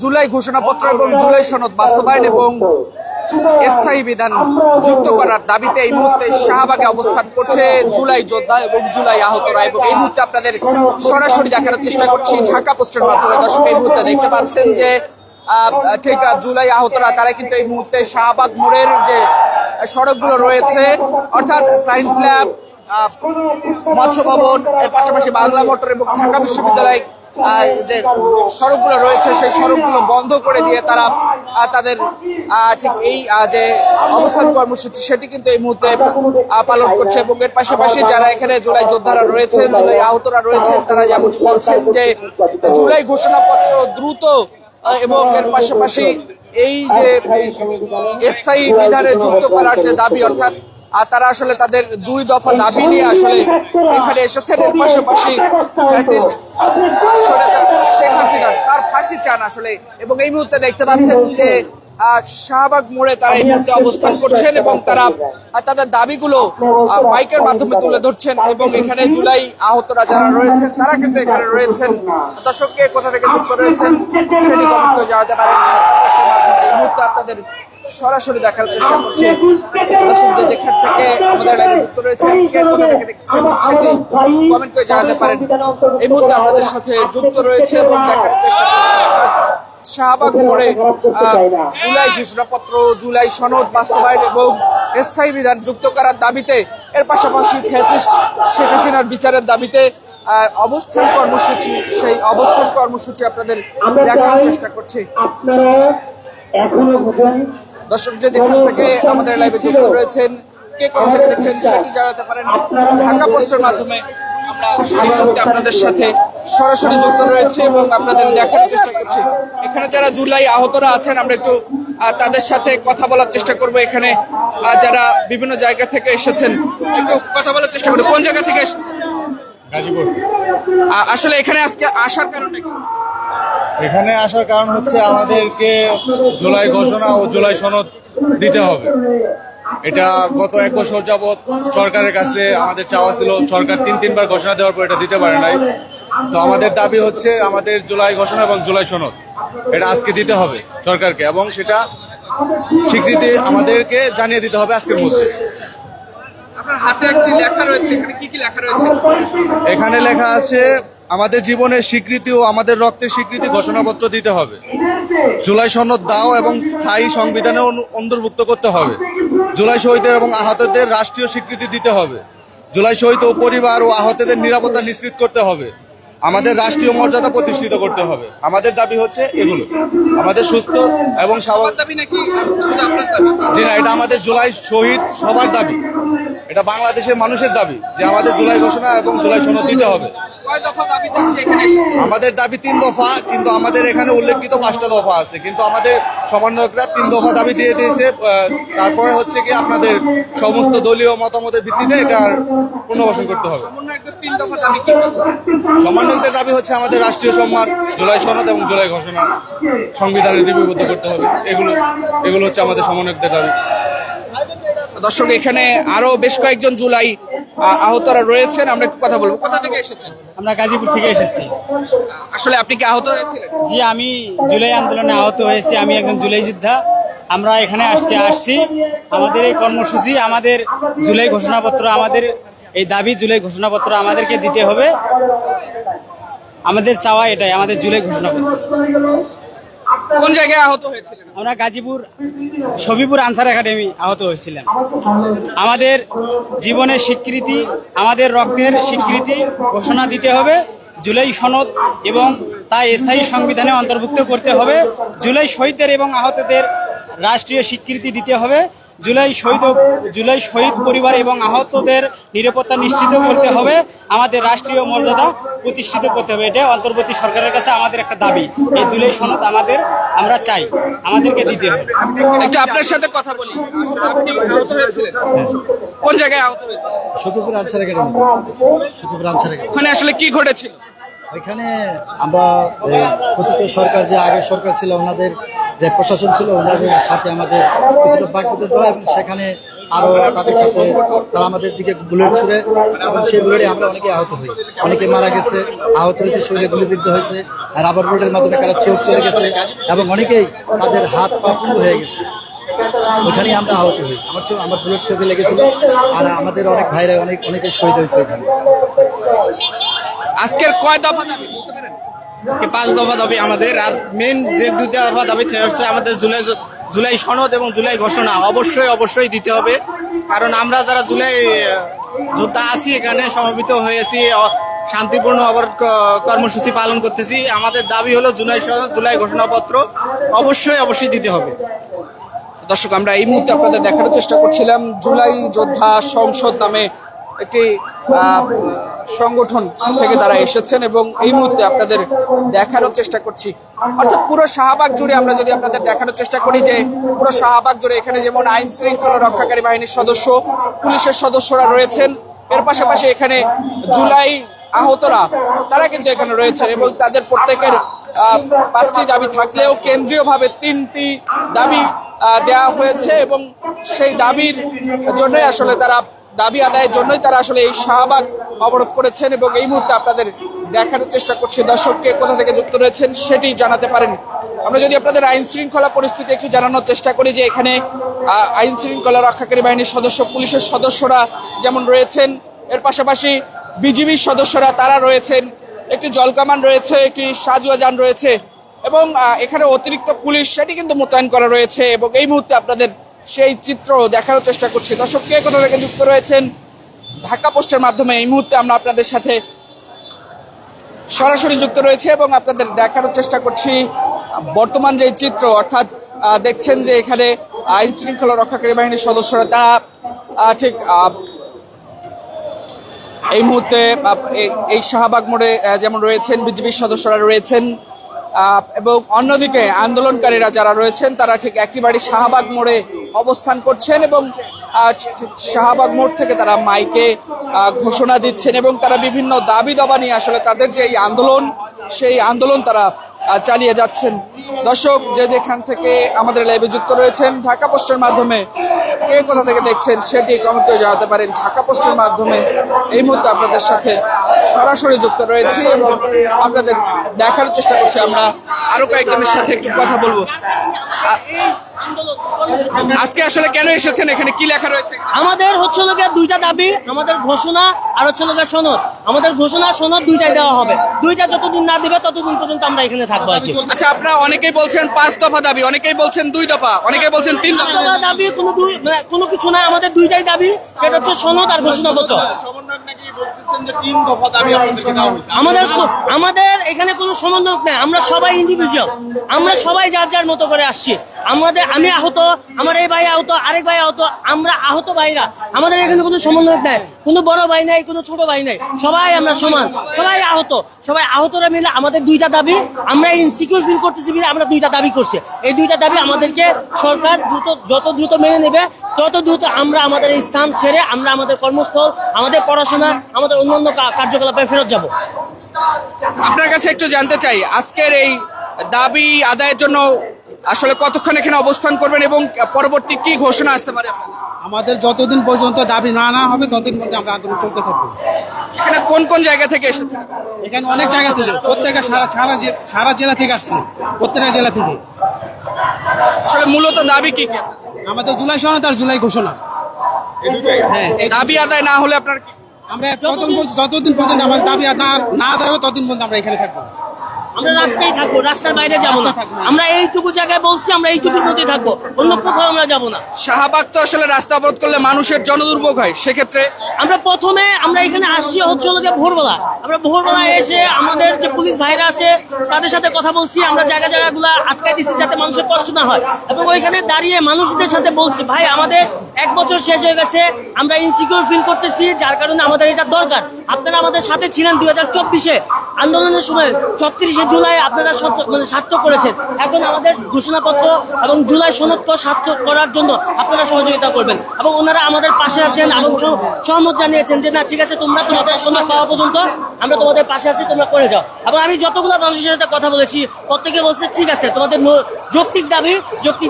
জুলাই ঘোষণাপত্র এবং জুলাই সনদ বাস্তবায়ন এবং স্থায়ী বিধান যুক্ত করার দাবিতে এই মুহূর্তে শাহবাগে অবস্থান করছে জুলাই যোদ্ধা এবং জুলাই আহতরা, এবং এই মুহূর্তে আপনাদের সরাসরি দেখানোর চেষ্টা করছি ঢাকা পোস্টের মাধ্যমে। দর্শক এই মুহূর্তে দেখতে পাচ্ছেন যে ঠিক জুলাই আহতরা তারা কিন্তু এই মুহূর্তে শাহবাগ মোড়ের যে সড়কগুলো রয়েছে, অর্থাৎ সায়েন্স ল্যাব, মৎস্য ভবন, এর পাশাপাশি বাংলা মোটর এবং ঢাকা বিশ্ববিদ্যালয় যে সড়কগুলো রয়েছে সেই সড়কগুলো বন্ধ করে দিয়ে তারা তাদের ঠিক এই যে অবস্থান কর্মসূচি সেটি কিন্তু এই মুহূর্তে পালন করছে। এবং এর পাশাপাশি যারা এখানে জুলাই যোদ্ধারা রয়েছেন, জুলাই আহতরা রয়েছেন, তারা যেমন বলছেন যে জুলাই ঘোষণাপত্র দ্রুত এবং এর পাশাপাশি এই যে স্থায়ী বিধানে যুক্ত করার যে দাবি, অর্থাৎ তারা আসলে তাদের 2 দফা দাবি নিয়ে আসলে এখানে এসেছেন। এর পাশাপাশি শেখ হাসিনা তার ফাঁসি চান আসলে, এবং এই মুহূর্তে দেখতে পাচ্ছেন যে শাহবাগ মোড়ে তারা এই মুহূর্তে অবস্থান করছেন এবং তারা তাদের দাবিগুলো মাইকের মাধ্যমে তুলে ধরছেন। এবং এখানে জুলাই আহতরা যারা রয়েছেন তারা কিন্তু এখানে রয়েছেন। দর্শককে কোথা থেকে যুক্ত রয়েছেন সেটি কমেন্টে জানাতে পারেন। এই মুহূর্তে আপনাদের সরাসরি দেখার চেষ্টা করছি। দর্শক যে যেখান থেকে আমাদের লাইভে যুক্ত রয়েছেন, কে কোথা থেকে দেখছেন সেটি কমেন্ট করে জানাতে পারেন। এই মুহূর্তে আপনাদের সাথে যুক্ত রয়েছে এবং দেখার চেষ্টা করছি শাহবাগ মোড়ে জুলাই ঘোষণাপত্র, জুলাই সনদ বাস্তবায়ন এবং স্থায়ী বিধান যুক্ত করার দাবিতে, এর পাশাপাশি ফ্যাসিস্ট শেখ হাসিনার বিচারের দাবিতে অবস্থান কর্মসূচি, সেই অবস্থান কর্মসূচি আপনাদের দেখানোর চেষ্টা করছি। দর্শক যে যেখান থেকে আমাদের লাইভে যুক্ত রয়েছেন, কে কোথা থেকে দেখছেন সেটি জানাতে পারেন ঢাকা পোস্টের মাধ্যমে। আমরা এই মুহূর্তে আপনাদের সাথে সরাসরি যুক্ত রয়েছে এবং আপনাদের দেখার চেষ্টা করছি। এখানে যারা জুলাই আহতরা আছেন আমরা একটু তাদের সাথে কথা বলার চেষ্টা করব। এখানে যারা বিভিন্ন জায়গা থেকে এসেছেন একটু কথা বলার চেষ্টা করব। কোন জায়গা থেকে এসেছেন? গাজীপুর। আসলে এখানে আজকে আসার কারণে কি? এখানে আসার কারণ হচ্ছে আমাদেরকে জুলাই ঘোষণা ও জুলাই সনদ দিতে হবে। এটা গত 1 বছর যাবৎ সরকারের কাছে আমাদের চাওয়া ছিল, সরকার 3বার ঘোষণা দেওয়ার পর এটা দিতে পারে নাই। তো আমাদের দাবি হচ্ছে আমাদের জুলাই ঘোষণা এবং জুলাই সনদ এটা আজকে দিতে হবে সরকারকে, এবং সেটা স্বীকৃতি আমাদেরকে জানিয়ে দিতে হবে আজকের মধ্যে। আপনার হাতে একটি লেখা রয়েছে, এখানে কি কি লেখা রয়েছে? এখানে লেখা আছে আমাদের জীবনের স্বীকৃতি ও আমাদের রক্তের স্বীকৃতি ঘোষণাপত্র দিতে হবে, জুলাই সনদ দাও এবং স্থায়ী সংবিধানে অন্তর্ভুক্ত করতে হবে, জুলাই শহীদদের এবং আহতদের রাষ্ট্রীয় স্বীকৃতি দিতে হবে, জুলাই শহীদ ও পরিবার ও আহতদের নিরাপত্তা নিশ্চিত করতে হবে, আমাদের রাষ্ট্রীয় মর্যাদা প্রতিষ্ঠিত করতে হবে। আমাদের দাবি হচ্ছে এগুলো, আমাদের সুস্থ এবং স্বাভাবিক। জি না, এটা আমাদের জুলাই শহীদ সবার দাবি, এটা বাংলাদেশের মানুষের দাবি যে আমাদের জুলাই ঘোষণা এবং জুলাই সনদ দিতে হবে। আমাদের দাবি 3 দফা, কিন্তু আমাদের এখানে উল্লেখিত 5টা দফা আছে, কিন্তু আমাদের সমন্বয়করা 3 দফা দাবি দিয়ে দিয়েছে। তারপরে হচ্ছে কি আপনাদের সমস্ত দলীয় মতামতের ভিত্তিতে এটা পুনর্বাসন করতে হবে। সমন্বয়কদের দাবি হচ্ছে আমাদের রাষ্ট্রীয় সম্মান, জুলাই সনদ এবং জুলাই ঘোষণা সংবিধানে লিপিবদ্ধ করতে হবে। এগুলো হচ্ছে আমাদের সমন্বয়কদের দাবি। দর্শক এখানে আরো বেশ কয়েকজন জুলাই আহতরা রয়েছেন, আমরা একটু কথা বলবো। কোথা থেকে এসেছেন? আমরা গাজীপুর থেকে এসেছি। আসলে আপনি কি আহত হয়েছিলেন? জি, আমি জুলাই আন্দোলনে আহত হয়েছি। আমি একজন জুলাই যোদ্ধা। আমরা এখানে আসছি, আমাদের এই কর্মসূচি, আমাদের জুলাই ঘোষণাপত্র, আমাদের এই দাবি জুলাই ঘোষণাপত্র আমাদেরকে দিতে হবে। আমাদের চাওয়া এটাই, আমাদের জুলাই ঘোষণাপত্র। কোন জায়গায় আহত হয়েছিলেন? আমরা গাজীপুর সবিপুর আনসার একাডেমি আহত হয়েছিলাম। আমাদের জীবনের স্বীকৃতি, আমাদের রক্তের স্বীকৃতি ঘোষণা দিতে হবে, জুলাই সনদ এবং তা স্থায়ী সংবিধানে অন্তর্ভুক্ত করতে হবে, জুলাই শহীদদের এবং আহতদের রাষ্ট্রীয় স্বীকৃতি দিতে হবে, জুলাই শহীদ পরিবার এবং আহতদের নিরাপত্তা নিশ্চিত করতে হবে, আমাদের রাষ্ট্রীয় মর্যাদা প্রতিষ্ঠিত করতে হবে। এটা অন্তর্বর্তী সরকারের কাছে আমাদের একটা দাবি। এই জুলাই সনদ আমরা চাই, আমাদেরকে দিতে হবে। আচ্ছা, আপনার সাথে কথা বলি। আপনি আহত হয়েছিলেন? কোন জায়গায় আহত হয়েছিলেন? Sakhipur answer academy. ওখানে আসলে কি ঘটেছিল? ওইখানে আমরা কথিত সরকার, যে আগের সরকার ছিল, ওনাদের যে প্রশাসন ছিল, ওনাদের সাথে আমাদের কিছুটা বাকবিতন্ড হয় এবং সেখানে আরও তাদের সাথে তারা আমাদের দিকে বুলেট ছুড়ে এবং সেই বুলেটে আমরা অনেকে আহত হই, অনেকে মারা গেছে, আহত হয়েছে, শরীরে গুলিবিদ্ধ হয়েছে, আর রাবার বুলেটের মাধ্যমে কারো চোখ চলে গেছে এবং অনেকেই তাদের হাত পা পুরো হয়ে গেছে। ওখানেই আমরা আহত হই। আমার বুলেট চোখে লেগেছিল, আর আমাদের অনেক ভাইরা অনেকে শহীদ হয়েছে ওখানে। আজকের কয় দফা দাবি বলতে পারেন? আজকে 5 দফা দাবি আমাদের। আর মেন যে 2 দফা দাবি সেটা হচ্ছে আমাদের জুলাই সনদ এবং জুলাই ঘোষণা অবশ্যই দিতে হবে। কারণ আমরা যারা জুলাই যোদ্ধা আছি এখানে সমবেত হয়েছি, শান্তিপূর্ণ অবরোধ কর্মসূচি পালন করতেছি। আমাদের দাবি হলো জুলাই সনদ, জুলাই ঘোষণাপত্র অবশ্যই দিতে হবে। দর্শক, আমরা এই মুহূর্তে আপনাদের দেখানোর চেষ্টা করছিলাম জুলাই যোদ্ধা সংসদ নামে একটি সংগঠন থেকে তারা এসেছেন এবং এই মুহূর্তে আপনাদের দেখানোর চেষ্টা করছি। অর্থাৎ পুরো শাহবাগ জুড়ে আমরা যদি আপনাদের দেখানোর চেষ্টা করি যে পুরো শাহবাগ জুড়ে এখানে যেমন আইন শৃঙ্খলা রক্ষাকারী বাহিনীর সদস্য, পুলিশের সদস্যরা রয়েছেন, এর পাশাপাশি এখানে জুলাই আহতরা তারা কিন্তু এখানে রয়েছেন এবং তাদের প্রত্যেকের 5টি দাবি থাকলেও কেন্দ্রীয়ভাবে 3টি দাবি দেওয়া হয়েছে এবং সেই দাবির জন্যই আসলে তারা দাবি আদায়ের জন্যই তারা আসলে এই শাহবাগ অবরোধ করেছেন এবং এই মুহূর্তে আপনাদের দেখানোর চেষ্টা করছি দর্শককে কোথা থেকে যুক্ত রয়েছেন সেটি জানাতে পারেন। আমরা যদি আপনাদের আইন শৃঙ্খলা পরিস্থিতি একটু জানানোর চেষ্টা করি যে এখানে আইন শৃঙ্খলা রক্ষাকারী বাহিনীর সদস্য, পুলিশের সদস্যরা যেমন রয়েছেন, এর পাশাপাশি বিজিবির সদস্যরা তারা রয়েছেন, একটি জলকামান রয়েছে, একটি সাজুয়া যান রয়েছে এবং এখানে অতিরিক্ত পুলিশ সেটি কিন্তু মোতায়েন করা রয়েছে এবং এই মুহূর্তে আপনাদের সেই চিত্র দেখানোর চেষ্টা করছি। দর্শক কে কোথা থেকে যুক্ত রয়েছেন ঢাকা পোস্টের মাধ্যমে এই মুহূর্তে আমরা আপনাদের সাথে সরাসরি যুক্ত রয়েছে এবং আপনাদের দেখানোর চেষ্টা করছি বর্তমান যে চিত্র। অর্থাৎ দেখছেন যে এখানে আইন শৃঙ্খলা রক্ষাকারী বাহিনীর সদস্যরা তারা ঠিক এই মুহূর্তে এই শাহবাগ মোড়ে যেমন রয়েছেন, বিজিবির সদস্যরা রয়েছেন এবং অন্যদিকে আন্দোলনকারীরা যারা রয়েছেন তারা ঠিক একেবারে শাহবাগ মোড়ে অবস্থান করছেন এবং শাহবাগ মোড় থেকে তারা মাইকে ঘোষণা দিচ্ছেন এবং তারা বিভিন্ন দাবি দাবা নিয়ে আসলে তাদের যে এই আন্দোলন, সেই আন্দোলন তারা চালিয়ে যাচ্ছেন। দর্শক, যে যেখান থেকে আমাদের লাইভে যুক্ত রয়েছেন ঢাকা পোস্টের মাধ্যমে কে কোথা থেকে দেখছেন সেটি কমেন্ট করে জানাতে পারেন। ঢাকা পোস্টের মাধ্যমে এই মুহূর্তে আপনাদের সাথে সরাসরি যুক্ত রয়েছি এবং আপনাদের দেখার চেষ্টা করছি। আমরা আরো কয়েকজনের সাথে একটু কথা বলবো। আজকে আসলে কেন এসেছেন, এখানে কি লেখা রয়েছে? আমাদের হচ্ছে লোকে 2টা দাবি, আমাদের ঘোষণা আর হচ্ছে লোকে সনদ। আমাদের ঘোষণা সনদ 2টাই দেওয়া হবে, 2টা যতদিন না দিবে ততদিন পর্যন্ত আমরা এখানে থাকবো আর কি। আচ্ছা, আপনারা অনেকেই বলছেন 5 দফা দাবি, অনেকেই বলছেন 2 দফা, অনেকেই বলছেন 3 দফা দাবি। কোনো কিছু না, আমাদের 2টাই দাবি, সেটা হচ্ছে সনদ আর ঘোষণাপত্র। আমাদের এখানে কোনো সমন্বয়ক নাই, আমরা সবাই ইন্ডিভিজুয়াল, আমরা সবাই যার যার মতো করে আসছি। আমি আহত, আমার এই ভাই আহত, আরেক ভাই আহত, আমরা আহত ভাইরা। আমাদের এখানে কোনো সমন্বয়ক নাই, কোনো বড় ভাই নাই, কোনো ছোট ভাই নাই, সবাই আমরা সমান, সবাই আহতরা মিলে আমাদের 2টা দাবি। আমরা ইনসিকিউর ফিল করতেছি, আমরা 2টা দাবি করছি। এই 2টা দাবি আমাদেরকে সরকার যত দ্রুত মেনে নেবে তত দ্রুত আমরা আমাদের এই স্থান ছেড়ে আমরা আমাদের কর্মস্থল, আমাদের পড়াশোনা, আমাদের অন্যান্য কার্যকলাপে ফেরত যাব। আপনার কাছে একটু জানতে চাই, আজকের এই দাবি আদায়ের জন্য আসলে কতক্ষণ এখানে অবস্থান করবেন এবং পরবর্তী কি ঘোষণা আসতে পারে? আমাদের যতদিন পর্যন্ত দাবি না হবে ততদিন পর্যন্ত আমরা আন্দোলন চলতে থাকবো। এখানে কোন কোন জায়গা থেকে এসেছেন? এখানে অনেক জায়গা থেকে, প্রত্যেকটা সারা জেলা থেকে আসছে, প্রত্যেকটা জেলা থেকে। আসলে মূলত দাবি কি? আমাদের জুলাই সনদ আর জুলাই ঘোষণা। হ্যাঁ, দাবি আদায় না হলে আপনার কি? আমরা যতদিন পর্যন্ত আমার দাবি না দেওয়া হবে ততদিন পর্যন্ত আমরা এখানে থাকবো। আমরা রাস্তায় থাকবো, রাস্তার বাইরে যাবো না। আমরা এইটুকু জায়গায় বলছি, আমরা এইটুকুর মধ্যে থাকবো, অন্য কোথাও আমরা যাবো না। শাহবাগ তো আসলে রাস্তা অবরোধ করলে মানুষের জনদুর্ভোগ হয়, সেক্ষেত্রে আমরা এখানে আসছি হচ্ছে ভোরবেলা। আমরা ভোরবেলা এসে আমাদের যে পুলিশ ভাইরা আছে তাদের সাথে কথা বলছি, আমরা জায়গাগুলো আটকাই দিচ্ছি যাতে মানুষের কষ্ট না হয় এবং ওইখানে দাঁড়িয়ে মানুষদের সাথে বলছি, ভাই আমাদের 1 বছর শেষ হয়ে গেছে, আমরা ইনসিকিউর ফিল করতেছি, যার কারণে আমাদের এটা দরকার। আপনারা আমাদের সাথে ছিলেন 2024-এ আন্দোলনের সময়, 34 জুলাই আপনারা সার্থক করেছেন। এখন আমাদের ঘোষণাপত্র এবং জুলাই সনদকে সার্থক করার জন্য আপনারা সহযোগিতা করবেন এবং ওনারা আমাদের পাশে আছেন এবং সহমত জানিয়েছেন যে না ঠিক আছে, তোমরা তোমাদের সনদ পাওয়া পর্যন্ত আমরা তোমাদের পাশে আছি, তোমরা করে যাও। এবং আমি যতগুলো মানুষের সাথে কথা বলেছি প্রত্যেকে বলছে ঠিক আছে, তোমাদের যৌক্তিক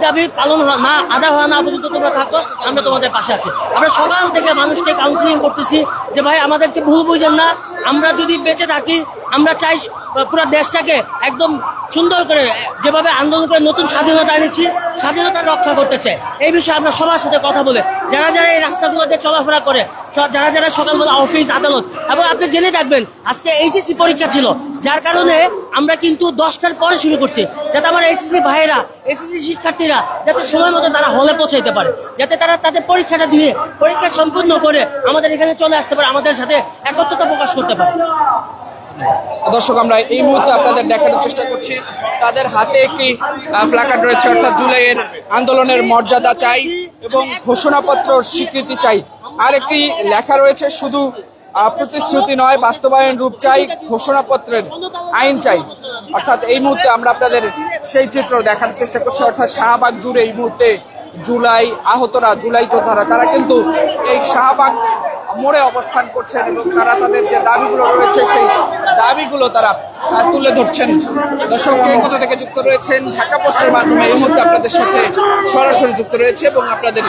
দাবি পালন না আদা হওয়া না পর্যন্ত তোমরা থাকো, আমরা তোমাদের পাশে আছি। আমরা সকাল থেকে মানুষকে কাউন্সিলিং করতেছি যে ভাই আমাদেরকে ভুল বুঝেন না, আমরা যদি বেঁচে থাকি আমরা চাই পুরো দেশটাকে একদম সুন্দর করে যেভাবে আন্দোলন করে নতুন স্বাধীনতা এনেছি স্বাধীনতা রক্ষা করতে চাই। এই বিষয়ে আমরা সবার সাথে কথা বলে যারা এই রাস্তাগুলোতে চলাফেরা করে, যারা সকালবেলা অফিস আদালত, এবং আপনি জেনে থাকবেন আজকে এইচএসসি পরীক্ষা ছিল, যার কারণে আমরা কিন্তু 10টার পরে শুরু করছি, যাতে আমার এইচএসসি ভাইয়েরা এইচএসসি শিক্ষার্থীরা যাতে সময় মতো তারা হলে পৌঁছাইতে পারে, যাতে তারা তাদের পরীক্ষাটা দিয়ে পরীক্ষা সম্পূর্ণ করে আমাদের এখানে চলে আসতে পারে, আমাদের সাথে একত্রতা প্রকাশ করতে পারে। দর্শক, আমরা এই মুহূর্তে আপনাদের দেখানোর চেষ্টা করছি তাদের হাতে একটি প্ল্যাকার্ড রয়েছে, অর্থাৎ জুলাইয়ের আন্দোলনের মর্যাদা চাই এবং ঘোষণাপত্র স্বীকৃতি চাই। আর একটি লেখা রয়েছে শুধু প্রতিশ্রুতি নয়, বাস্তবায়ন রূপ চাই, ঘোষণাপত্রের আইন চাই। অর্থাৎ এই মুহূর্তে আমরা আপনাদের সেই চিত্র দেখানোর চেষ্টা করছি, অর্থাৎ শাহবাগ জুড়ে এই মুহূর্তে জুলাই আহতরা, জুলাই যোদ্ধারা তারা কিন্তু এই শাহবাগ মোড়ে অবস্থান করছেন এবং তারা তাদের যে দাবিগুলো রয়েছে সেই দাবিগুলো তারা তুলে ধরছেন। দর্শক, কে কোথা থেকে যুক্ত রয়েছেন ঢাকা পোস্টের মাধ্যমে এই মুহূর্তে আপনাদের সাথে সরাসরি যুক্ত রয়েছে এবং আপনাদের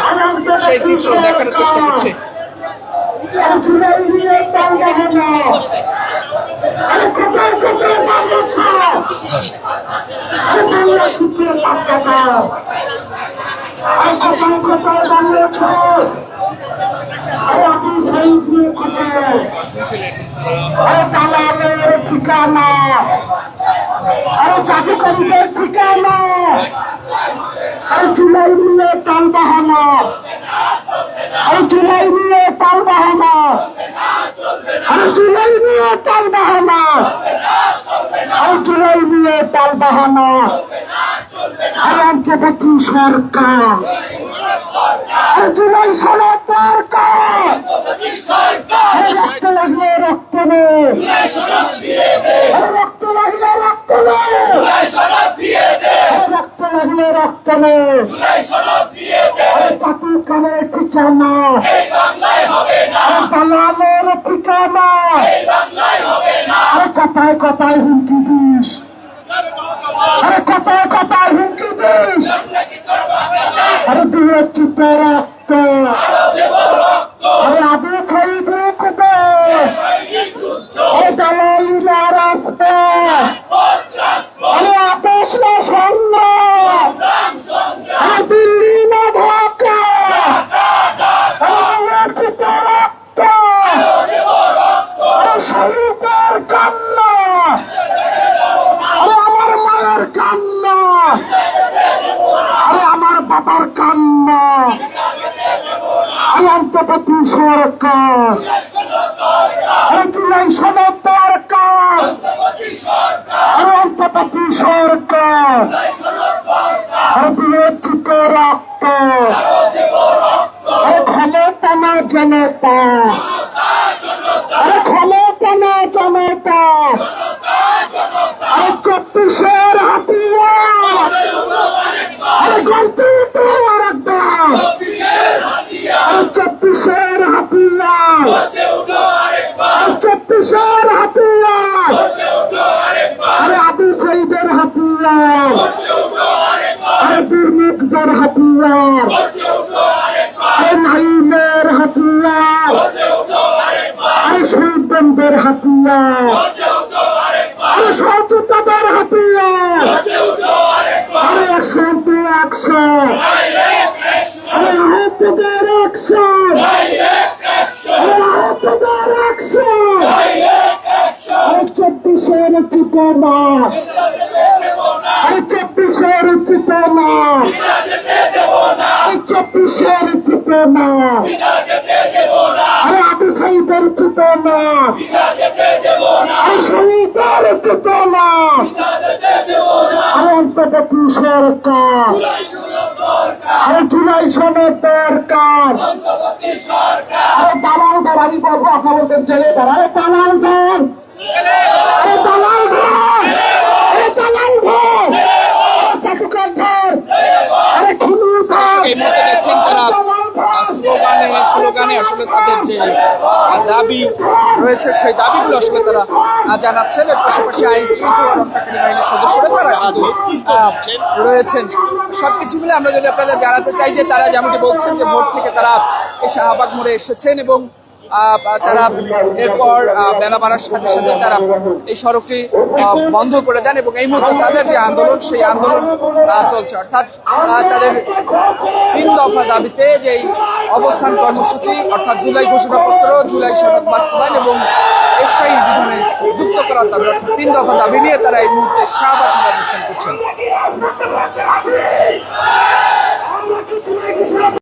সেই চিত্র দেখানোর চেষ্টা করছে। ঠিকানা ঠিকানা জুলাই নিয়ে তাল বাহানা, জুলাই নিয়ে তাল বাহানা, জুলাই নিয়ে তাল বাহানা, জুলাই নিয়ে তাল বাহানা, অন্তর্বর্তী সরকার জুলাই সনদ দরকার, রক্ত লাগলে রক্ত নেই, রক্ত লাগলে রক্ত নেই, রক্ত লাগলে রক্ত নেই, চাকুর কানের ঠিকানা দালালের ঠিকানা, কথায় কথায় হুমকি দিস, কথায় কথায় হুমকি দিস, দুয়ে চিপে রক্ত, আবু খাইব কুদেশ, দালালিরা রাস্তা, আপোষ না সংগ্রাম, দিল্লি না ঢাকা, চিপে রক্ত, শহীদের কান্না, আমার মায়ের কান্না, আমার বাবার কান্না, অন্তর্বর্তী সরকার জুলাই সনদ দরকার, অন্তর্বর্তী সরকার চিপে রক্ত, ক্ষমতা না জনতা, ক্ষমতা না জনতা, 24-এর হাতিয়ার গন্তি উঠোয়ার একবার, 24-এর হাতিয়ার, 24-এর হাতিয়ার, আবু সাইদের হাতিয়ার, দুর্নীতিদের হাতিয়ার, নাইমের হাতিয়ার, শহীদদের হাতিয়ার, সচেতনতার হাতিয়ার, 100 আহতদের 24-এর চিপনা, 24-এর চিপনা, 24-এর চিপনা, আবু সাইদের চিপনা, শহীদের চিপনা, অন্তর্বর্তী সরকার জুলাই সনদ দরকার, দালাল ঘর, আমি বলবো আপনাদের জেলে ঘর, দালাল ঘর, দালাল ঘর, দালাল ঘর, চাটুকার ঘর, খুনুর ঘর, এই মুহূর্তে দেখছেন তারা স্লোগানে আসলে তাদের যে দাবি রয়েছে সেই দাবিগুলো আসলে তারা জানাচ্ছেন। এর পাশাপাশি আইন শৃঙ্খলা রক্ষাকারী বাহিনীর সদস্যরা তারা কিন্তু রয়েছেন। সবকিছু মিলে আমরা যদি আপনাদের জানাতে চাই যে তারা যেমনটি বলছেন যে ভোর থেকে তারা এই শাহবাগ মোড়ে এসেছেন এবং তারা এরপর বেলা বাড়ার সাথে সাথে তারা এই সড়কটি বন্ধ করে দেন এবং এই মুহূর্তে তাদের যে আন্দোলন সেই আন্দোলন চলছে, অর্থাৎ তাদের 3 দফা দাবিতে যে অবস্থান কর্মসূচি অর্থাৎ জুলাই ঘোষণাপত্র, জুলাই সনদ বাস্তবায়ন এবং স্থায়ী বিধানে যুক্ত করার দাবি অর্থাৎ 3 দফা দাবি নিয়ে তারা এই মুহূর্তে শাহবাগ মোড়ে অবস্থান করছেন।